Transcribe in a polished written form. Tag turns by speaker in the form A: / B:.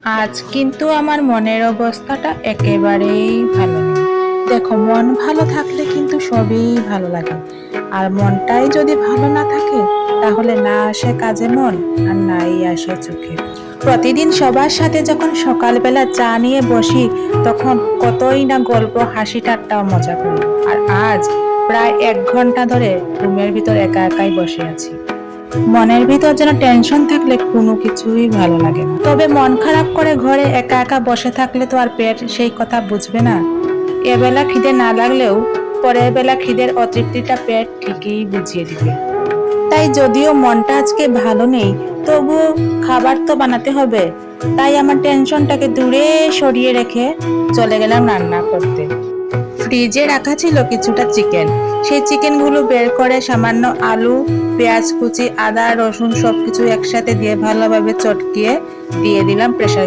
A: আজ কিন্তু আমার মনের অবস্থাটা একেবারেই ভালো নেই। দেখো, মন ভালো থাকলে কিন্তু সবই ভালো লাগে। আর মনটাই যদি ভালো না থাকে, তাহলে না আসে কাজে মন, আর নাই আসে চোখে। প্রতিদিন সবার সাথে যখন সকালবেলা চা নিয়ে বসি, তখন কতই না গল্প, হাসি ঠাট্টা ও মজা করি। আর আজ প্রায় 1 ঘন্টা ধরে রুমের ভিতর একা একাই বসে আছি। মনের ভিতর যেন টেনশন থাকলে কোনো কিছুই ভালো লাগে না। তবে মন খারাপ করে ঘরে একা একা বসে থাকলে তো আর পেট সেই কথা বুঝবে না। এবেলা খিদে না লাগলেও পরের বেলা খিদের অতৃপ্তিটা পেট ঠিকই বুঝিয়ে দিবে। তাই যদিও মনটা আজকে ভালো নেই, তবুও খাবার তো বানাতে হবে। তাই আমার টেনশনটাকে দূরে সরিয়ে রেখে চলে গেলাম রান্না করতে। ফ্রিজে রাখা ছিল কিছুটা চিকেন। সেই চিকেনগুলো বের করে সামান্য আলু, পেঁয়াজ কুচি, আদা, রসুন সবকিছু একসাথে দিয়ে ভালোভাবে চটকিয়ে দিয়ে দিলাম প্রেসার